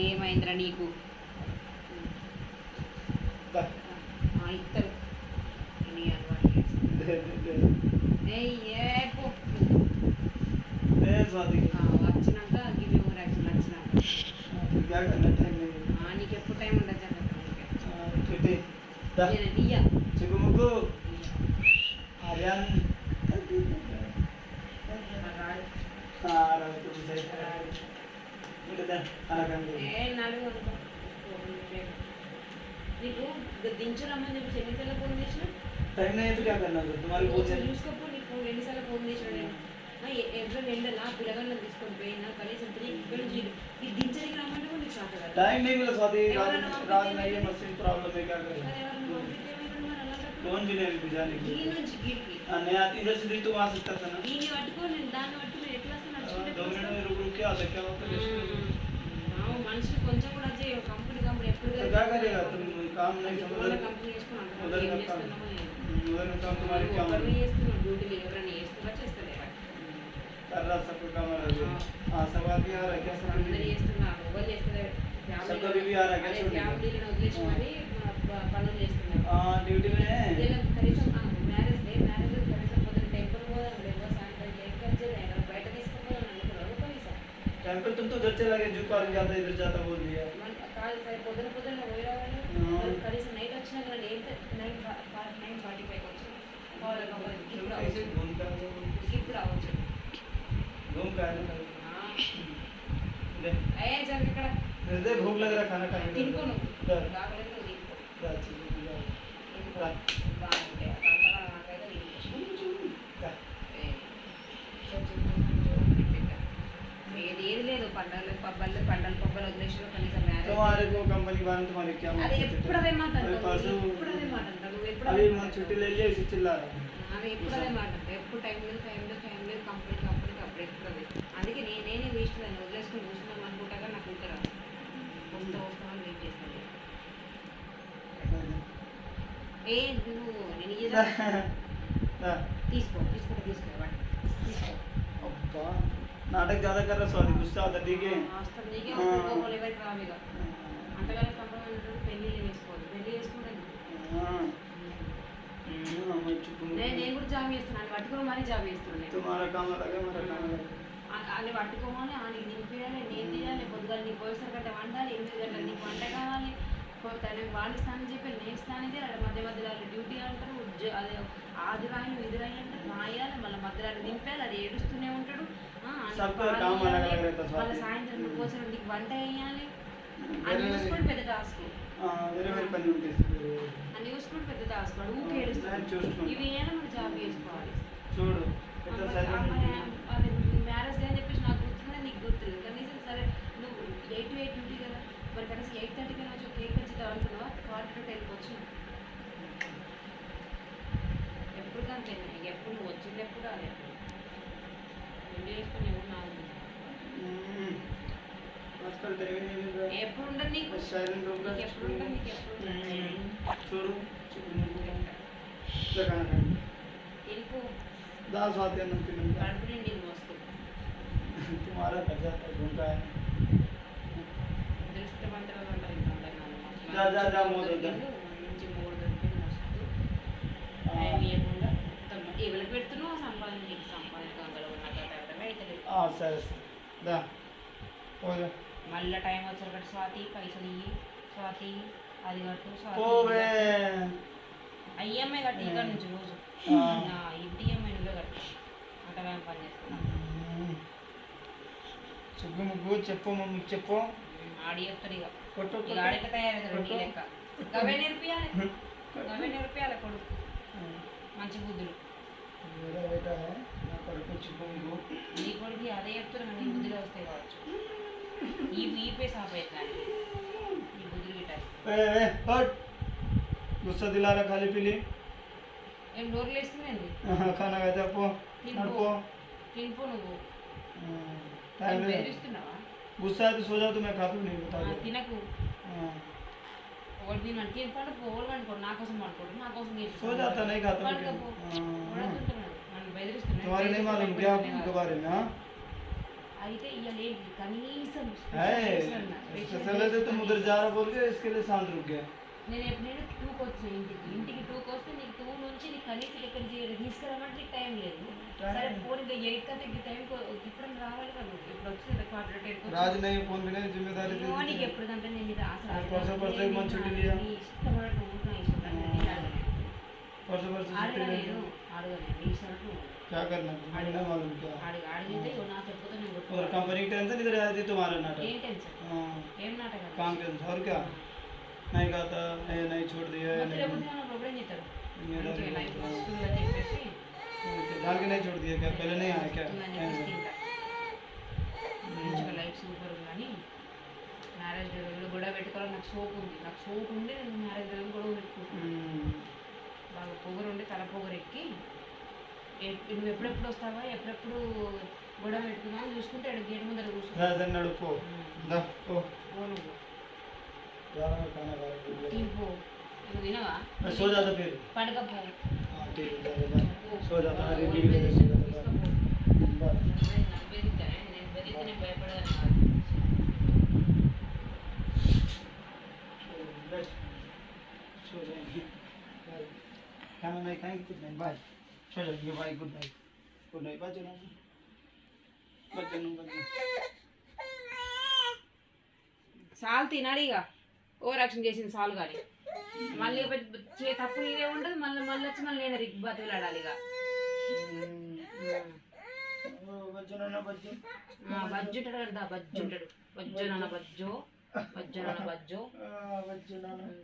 ఏమైందిరా నీకు ఇస్తారు వచ్చినాక గివి యాక్షన్ వచ్చినాక నీకు ఎప్పుడు టైం ఉండదు చిగుముగ్గు ఆర్యాన్ నీకు దించడమ్మని చెప్పి ఎన్నిసార్లు ఫోన్ చేసిన टाइम नहीं है तो क्या करना है तुम्हारी वो చూసుకోపో నీకు ఎన్నిసార్లు ఫోన్ చేసిన నేను ఎవరో ఎండలా పిల్లగాళ్ళని తీసుకొని పోయినా కనీసం 3 ఇక్కడ నుంచి ఇది దించడానికి రమ్మంటే కూడా నీకు సాక కదా टाइम नहीं मिला स्वाति रात में ये मशीन प्रॉब्लम है क्या करें कौन भी नहीं बुझाने की ఈ నుంచి గిరికి नहीं आती इधर से तो वहां से तक ना దీన్ని పట్టుకొని నేను దాన్ని పట్టుకొని ఎట్లా వస్తాను 2 मिनट में रुक रुक के आता क्या होता है మనిషి కొంచెం కూడా చేయవు కంపెనీ ఎప్పుడు तो क्या करेगा तुम काम नहीं समझ కంపెనీ చేసుకుని उधर का काम उधर का काम तुम्हारी क्या ఎవరిని చేస్తున్నావు డ్యూటీలు ఎవరైనా చేస్తున్నా చేస్తలేరా कर रहा सब काम आ रहा है हां सब आदमी आ रहा है क्या सब అందరూ చేస్తున్నారు ఎవరు చేస్తలేరు सब कभी भी आ रहा है क्या छोड़ ఫ్యామిలీలను వదిలేసి మరి పనులు చేస్తున్నారు हां ड्यूटी में ఇలా కనీసం మ్యారేజ్ కనీసం పొద్దున టెంపుల్ పోదాం లేదా సాయంత్రం కేక్ కట్ చేయాలి బయట తీసుకుపోదాం అనుకున్నాను కనీసం टेंपल तुम तो उधर चला गया जू पार्क जाता इधर जाता बोल दिया కాదు సరే పొద్దున పోయి రావాలి కనీసం నైట్ వచ్చినా కానీ 9:45 వచ్చు ఇప్పుడు రావచ్చు घूम का అయ్యే జర ఇక్కడ दे भूख लग रहा खाना खाने తినుకోను का బాగలేదు నువ్వు తినుకో का బాగుంటాయి అంతగా నాకైతే ఏది లేదు పండగలు పబ్బలు వదిలేసిన కనీసం तुम्हारे को कंपनी वाले तुम्हारे क्या అది ఎప్పుడు అదే మాట ఎప్పుడు అదే మాట అంటారు ఎప్పుడు अभी मैं छुट्टी ले लिया इसी चिल्ला रहा అది ఎప్పుడు అదే మాట అంటారు ఎప్పుడు టైం లేదు కంపెనీ అప్పుడు ఎప్పుడు అదే అందుకే నేనే వేస్ట్ దాన్ని వదిలేసుకుని చూస్తున్నాం అనుకుంటా కానీ నాకు ఇంకా రాదు వస్తామని వెయిట్ చేస్తాను ఏ నువ్వు నేను తీసుకో अब्बा नाटक ज्यादा कर रहा स्वाति गुस्सा आता ठीक है ఎవరికి రావిగా అంతగానే కంపెనీ పెళ్లి వేసుకోవద్దు పెళ్లి వేసుకుంటాను నేను కూడా జాబ్ చేస్తున్నాను పట్టుకొని మరీ జాబ్ చేస్తున్నాను तुम्हारा काम अलग है मेरा काम अलग అని పట్టుకోవాలి అని నింపియాలి నేను తీయాలి పొద్దుగా నీకు పోయేసరి గంట వండాలి 8 గంటలు నీకు వంట కావాలి తనకి వాడిస్తానని చెప్పి నేను ఇస్తానని తీరాలి మధ్యలో డ్యూటీ అంటారు అదే అది రాయి ఇది రాయి అంటే రాయాలి మళ్ళీ మధ్యలో నింపాలి అది ఏడుస్తూనే ఉంటాడు మళ్ళీ సాయంత్రం కోసం నీకు వంట వేయాలి అని చూసుకొని పెద్ద టాస్క్ అని చూసుకొని పెద్ద టాస్క్ వాడు ఊకే ఏడుస్తాడు ఇవి ఏమైనా మనం జాబ్ చేసుకోవాలి చూడు అది మ్యారేజ్ డే అని చెప్పేసి నాకు గుర్తున్నా నీకు గుర్తులేదు కనీసం సరే నువ్వు 8 to 8 డ్యూటీ కదా మరి కనీసం 8:30కి వచ్చి కేక్ ఖచ్చితంగా అనుకున్నావా 4:10కి వచ్చిన ఎప్పుడు కానీ ఎప్పుడు నువ్వు వచ్చింది ఎప్పుడు అది పెళ్లి చేసుకుని ఎవరు నాకు ఎప్పుడు ఉండదు నీకు ఎప్పుడు ఉండదు నీకు ఎప్పుడు తినుకో दाल स्वाति अन्न కడుపు నిండి మోస్తూ तुम्हारा बचा था घूमता है దృష్టవంతులు అంటారు जा मोद మంచి మూడు దొరికింది మస్తు టైం ఇవ్వకుండా ఎవరికి పెడుతున్నావు సంపాదన నీకు సంపాదన గంగలో ఉన్న సరే దా మళ్ళీ టైం వచ్చేసరికి స్వాతి పైసలు ఇయ్యి స్వాతి అది కట్టు స్వాతి ఐఎంఐ కట్టి ఇక్కడ నుంచి రోజు ఈఎంఐ నువ్వే కట్టు అంతగా పని చేస్తున్నాను చుగ్గు ముగ్గు చెప్పు మమ్మీకి చెప్పు ఆడి చెప్తాడు ఇక ఆడిక తయారవుతాడు నీ లెక్క గవే నేర్పియాలి కొడుకు మంచి బుద్ధులు నీ కొడుకు అదే చెప్తున్నా నీ బుద్ధులు వస్తాయి కావచ్చు ఈ పేస్ ఆపేస్తాను ఈ బుద్ధులు గిట్ట गुस्सा दिला रहा खाली पीली ఏం డోర్లు వేస్తుందండి खाना खाते आपको తినిపో నువ్వు टाइम బెదిరిస్తున్నావా गुस्सा है तो सो जाओ तो मैं खाता नहीं बता తినకు ఒకటి తిన్నాను తిని పడుకో ఓళ్ళు అనుకోడు నా కోసం పడుకోడు నా కోసం सो जाता नहीं खाता నన్ను బెదిరిస్తున్నాడు तुम्हारे नहीं मालूम क्या आपके बारे में हाँ అయితే ఇవాళ ఏంటి కనీసం स्पेशल है तो उधर जा रहा बोल के इसके लिए साउंड रुक गया నేను 2కి వచ్చాను ఇంటికి 2కి వస్తే నీకు 2 నుంచి నీకు కనీసం ఇక్కడ తీసుకురామంటే నీకు టైం లేదు సరే ఫోన్ ఇంకా 8 కంటే ఈ టైంకి ఇప్పుడు రావాలి కదా ఇప్పుడు వచ్చింది క్వార్టర్ 10 राज नहीं फोन भी नहीं जिम्मेदारी दे నీకు ఎప్పుడుదంటే నేను ఇది परसों परसों एक मंथ छुट्टी लिया ఇష్టపడటం परसों परसों छुट्टी అడగలేదు నీ ఇష్టం क्या करना मुझे नहीं मालूम क्या అడిగితే నా చెప్పుతో నేను और कंपनी की टेंशन इधर आती तुम्हारा नाटक ఏం టెన్షన్ ఏం నాటకాలు काम के और क्या नहीं कहा था नहीं छोड़ दिया है नहीं ప్రాబ్లం చేస్తారు मेरा లైఫ్ వస్తుందని చెప్పేసి डाल के नहीं छोड़ दिया क्या पहले नहीं आया क्या మంచిగా లైఫ్ సూపర్ కానీ మ్యారేజ్ డేలో గొడవ పెట్టుకోవాలి నాకు సోపు ఉంది నేను మ్యారేజ్ డేలో గొడవ పెట్టుకుంటాను బాగా పొగరు ఉండి తల పొగరు ఎక్కి నువ్వు ఎప్పుడెప్పుడు వస్తావా ఎప్పుడెప్పుడు గొడవ పెట్టుకున్నావు చూసుకుంటే గేట్ ముందర కూర్చుంటా नड़को दा ओ నువ్వు यार मैं खाना खा रहा తినిపో నువ్వు తినవా मैं सो जाता फिर పడకపో हां ठीक है सो जाता है रेडी भी नहीं నేను భయపడేదాన్ని सो जाएंगे खाना नहीं खाएंगे कुछ नहीं बाय सो जाएंगे बाय गुड नाइट बच्चों సాల్ తినాడు ఇక ఓవర్ యాక్షన్ చేసింది సాల్ కానీ మళ్ళీ తప్పు నీదే ఉండదు మళ్ళీ వచ్చి మళ్ళీ నేను రిక్ బతుకులాడాలి ఇక బజ్జుంటాడు కదా బజ్జుంటాడు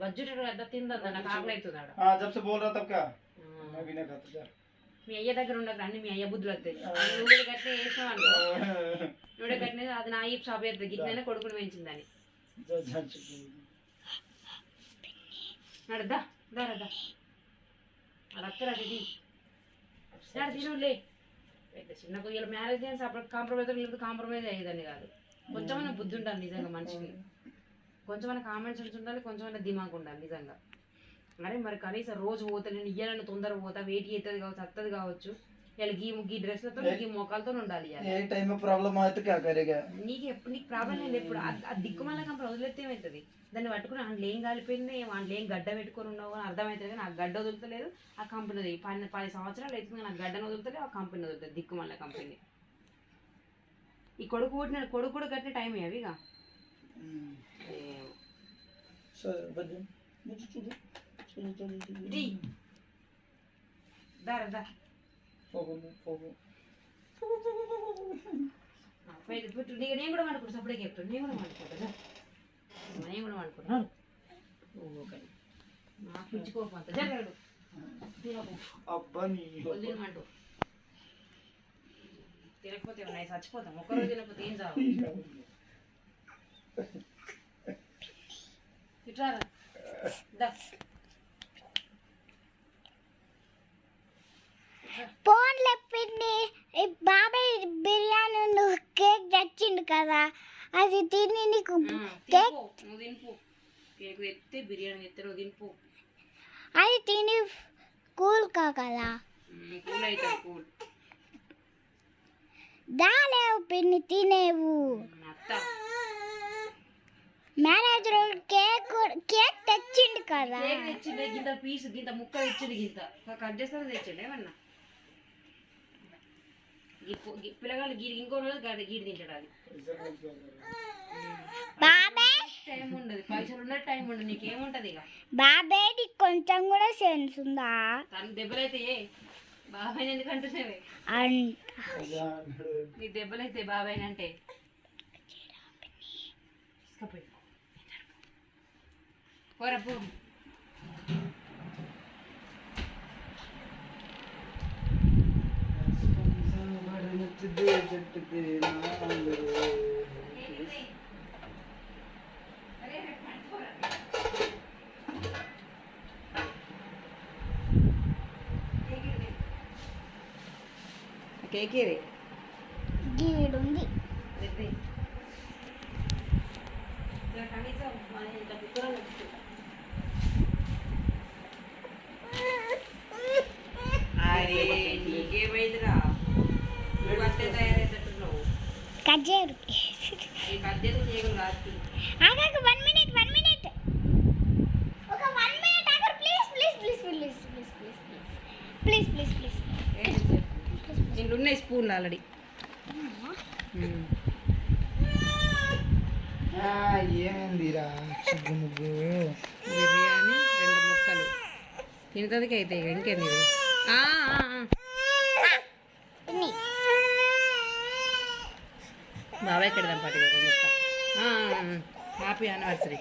బజ్జుంటాడు కదా తిందా నాకు ఆకలి అవుతున్నాడు जब से बोल रहा तब क्या मैं भी नहीं खाता जा మీ అయ్య దగ్గర ఉండదు అన్ని మీ అయ్య బుద్ధులు వస్తాయి నువ్వు కూడా గట్టినే వేసినావు అనుకో నువ్వు గట్టినే అది నా ఈ షాప్ అవుతుంది గిట్లనే కొడుకుని పెంచిందని నడదా దారదా అది అక్కరా ఇది తినులే పెద్ద చిన్న కొయ్యలు మ్యారేజ్ చేసి అప్పుడు కాంప్రమైజ్ అయ్యేదాన్ని కాదు కొంచెమైనా బుద్ధి ఉండాలి నిజంగా మనిషికి కొంచెమైనా కామెంట్స్ ఉండాలి కొంచెమైనా దిమాగ్ ఉండాలి నిజంగా మరి కనీసం రోజు పోతా నేను ఇయ్యాలని తొందర పోతా వెయిట్ అవుతుంది కావచ్చు వస్తుంది కావచ్చు ఇలా గీ డ్రెస్లతో గీ మొక్కలతో ఉండాలి నీకు ప్రాబ్లం లేదు ఎప్పుడు ఆ దిక్కుమల్ల కంపెనీ వదిలేస్తే ఏమవుతుంది దాన్ని పట్టుకుని అందులో ఏం కాలిపోయింది అందులో ఏం గడ్డ పెట్టుకొని ఉండవు అని అర్థమవుతుంది కానీ ఆ గడ్డ వదులుతలేదు ఆ కంపెనీ 10 సంవత్సరాలు అవుతుంది కానీ ఆ గడ్డను వదులుతలేదు ఆ కంపెనీ వదులుతుంది దిక్కుమల్ల కంపెనీ ఈ కొడుకు కూడా కట్టిన టైం అవి ఇక దారదా నేను కూడా వండుకుంటా సపరేట్గా చెప్తాను నేను కూడా వండుకుంటాను ఓకే నాకు పిచ్చుకోకపోతే జరగడు తినమంటూ తినకపోతే నేను చచ్చిపోతాం ఒక్కరోజు తినకపోతే ఏం చావు ఇట్రారా దా ఫోన్లో పిన్ని బాబాయ్ బిర్యానీ కేక్ తెచ్చిండు కదా అది తిని నీకు కేక్ నువ్వు తినిపో కేక్ తెస్తే బిర్యానీ తెస్తే నువ్వు తినిపో అది తిని కూల్ కదా కూల్ అవుతుంది కూల్ దాలేవు పిన్ని తినేవు అత్త మేనేజర్ కేక్ తెచ్చిండు కదా కేక్ తెచ్చిండే గింత పీసు గింత ముక్క తెచ్చిండు గింత కట్ చేస్తాను తెచ్చిండు ఏమన్నా పిల్లగాళ్ళు ఇంకో రోజు గీడి తింటాడు అది బాబాయ్ టైం ఉండదు పైసలు ఉన్న టైం ఉండదు నీకేముంటది ఇక బాబాయ్ కొంచెం కూడా సెన్స్ ఉందా తను దెబ్బలైతే బాబాయ్ ఎందుకంటున్నావే నీ దెబ్బలైతే బాబాయ్ అంటే పోరా పో కేకేరే గీడుంది కనీసం మన ఇంత కుక్కలు వచ్చుకుంటా అరే నీకేమైందిరా నువ్వు అంటే తయారైనట్టున్నావు కజ్జే చేయగలు కాదు. ఆగాక 1 మినిట్ ఒక 1 మినిట్ ఆగు ప్లీజ్ ఇంట్లో ఉన్నాయి స్పూన్లు ఆల్రెడీ. ఏమైందిరా చిగ్గు ముగ్గు బిర్యానీ 2 ముక్కలు తినతదికి అయితే ఇంకేంది ఇది? బాబాయ్ ఎక్కడ పాటి ఒక ముక్క. Happy anniversary.